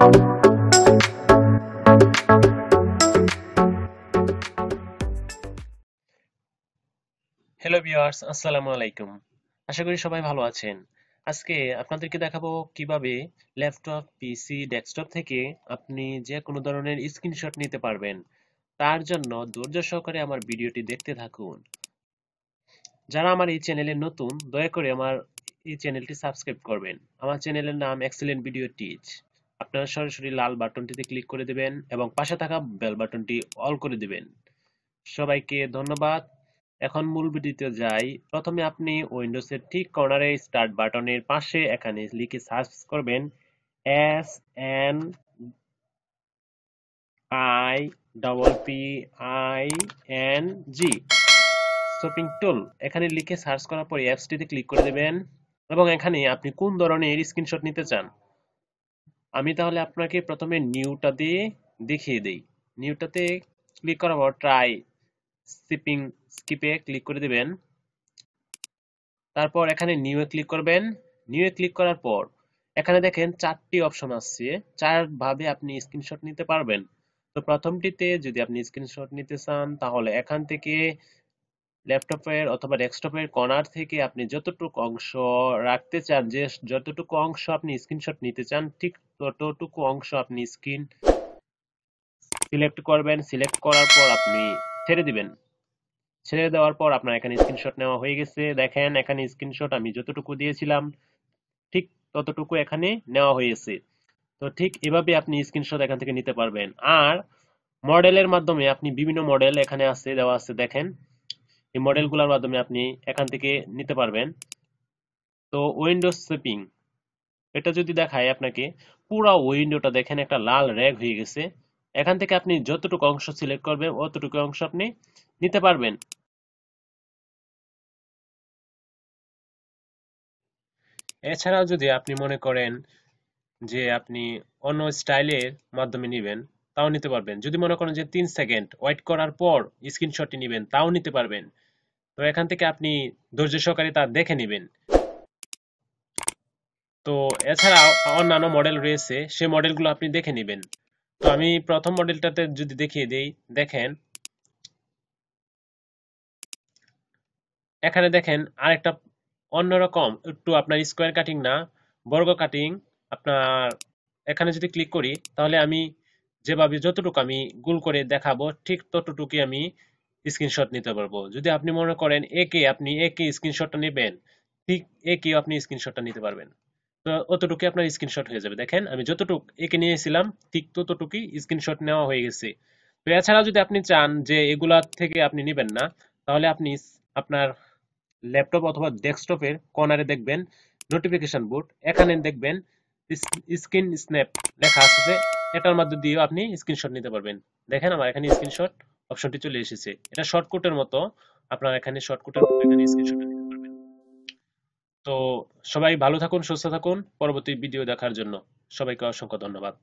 Hello viewers, আসসালামু আলাইকুম। আশা করি সবাই ভালো আছেন। আজকে আপনাদেরকে দেখাবো কিভাবে ল্যাপটপ, পিসি, ডেস্কটপ থেকে আপনি যে কোনো ধরনের স্ক্রিনশট নিতে পারবেন। তার জন্য ধৈর্য সহকারে আমার ভিডিওটি দেখতে থাকুন। যারা আমার এই চ্যানেলে নতুন, দয়া করে আমার এই চ্যানেলটি সাবস্ক্রাইব করবেন। আমার চ্যানেলের নাম এক্সেলেন্ট ভিডিও টিচ। আপনারা সরাসরি লাল বাটনটিতে ক্লিক করে দিবেন এবং পাশে থাকা বেল বাটনটি অল করে দিবেন। সবাইকে ধন্যবাদ। এখন মূল ভিডিওতে যাই। প্রথমে আপনি উইন্ডোজের ঠিক কর্নারে স্টার্ট বাটনের পাশে এখানে লিখে সার্চ করবেন SNIPPING শপিং টুল। এখানে লিখে সার্চ করার পর অ্যাপসটিতে ক্লিক করে দেবেন এবং এখানে আপনি কোন ধরনের স্ক্রিনশট নিতে চান। আমি তাহলে আপনাকে প্রথমে নিউটা দিয়ে দেখিয়ে দেই। নিউটাতে ক্লিক করার পর ট্রাই স্কিপিং স্কিপে ক্লিক করে দিবেন। তারপর এখানে নিউ এ ক্লিক করবেন। নিউ এ ক্লিক করার পর এখানে দেখেন 4টি অপশন আসছে। 4 ভাবে আপনি স্ক্রিনশট নিতে পারবেন। তো প্রথমটিতে যদি আপনি স্ক্রিনশট নিতে চান তাহলে এখান থেকে ল্যাপটপের অথবা ডেস্কটপের কর্নার থেকে আপনি যতটুকু অংশ রাখতে চান, যে যতটুকু অংশ আপনি স্ক্রিনশট নিতে চান ঠিক ততটুকু অংশ আপনি স্ক্রিন সিলেক্ট করবেন। সিলেক্ট করার পর আপনি ছেড়ে দিবেন। ছেড়ে দেওয়ার পর আপনার এখানে স্ক্রিনশট নেওয়া হয়ে গেছে। দেখেন এখানে স্ক্রিনশট আমি যতটুকু দিয়েছিলাম ঠিক ততটুকু এখানে নেওয়া হয়েছে। তো ঠিক এভাবে আপনি স্ক্রিনশট এখান থেকে নিতে পারবেন। আর মডেলের মাধ্যমে আপনি বিভিন্ন মডেল এখানে আছে দেওয়া আছে, দেখেন এই মডেলগুলোর মাধ্যমে আপনি এখান থেকে নিতে পারবেন। তো উইন্ডোজ শপিং এটা যদি দেখায় আপনাকে, পুরো উইন্ডোটা দেখেন একটা লাল রেগ হয়ে গেছে। এখান থেকে আপনি যতটুকু অংশ সিলেক্ট করবেন অতটুকু অংশ আপনি নিতে পারবেন। এছাড়াও যদি আপনি মনে করেন যে আপনি অন্য স্টাইলের মাধ্যমে নিবেন, তাও নিতে পারবেন। যদি মনে করেন যে 3 সেকেন্ড ওয়েট করার পর স্ক্রিনশটটি নিবেন, তাও নিতে পারবেন। তো এখান থেকে আপনি ধৈর্য সহকারে তা দেখে নিবেন। তো এছাড়াও অন্যান্য মডেল রয়েছে, সেই মডেলগুলো আপনি দেখে নিবেন। তো আমি প্রথম মডেলটাতে যদি দেখিয়ে দেই, দেখেন এখানে দেখেন আরেকটা অন্যরকম একটু আপনার স্কোয়ার কাটিং না, বর্গ কাটিং। আপনার এখানে যদি ক্লিক করি তাহলে আমি যেভাবে যতটুকু আমি গোল করে দেখাবো ঠিক ততটুকুই আমি স্ক্রিনশট নিতে পারবো। যদি আপনি মনে করেন আপনি একে স্ক্রিনশটটা নেবেন, ঠিক একে আপনি স্ক্রিনশটটা নিতে পারবেন। তো অতটুকুই আপনার স্ক্রিনশট হয়ে যাবে। দেখেন আমি যতটুকু একে নিয়েছিলাম ঠিক ততটুকুই স্ক্রিনশট নেওয়া হয়ে গেছে। তো এছাড়া যদি আপনি চান যে এগুলা থেকে আপনি নেবেন না, তাহলে আপনি আপনার ল্যাপটপ অথবা ডেস্কটপের কর্নারে দেখবেন নোটিফিকেশন বোর্ড, এখানে দেখবেন স্ক্রিন স্ন্যাপ লেখা আছে। এটার মধ্যে দিয়েও আপনি স্ক্রিনশট নিতে পারবেন। দেখেন আমার এখানে স্ক্রিনশট অপশনটি চলে এসেছে। এটা শর্টকাটের মতো, আপনার এখানে শর্টকাটের মতো এখানে স্ক্রিনশট নিতে পারবেন। তো সবাই ভালো থাকুন, সুস্থ থাকুন। পরবর্তী ভিডিও দেখার জন্য সবাইকে অসংখ্য ধন্যবাদ।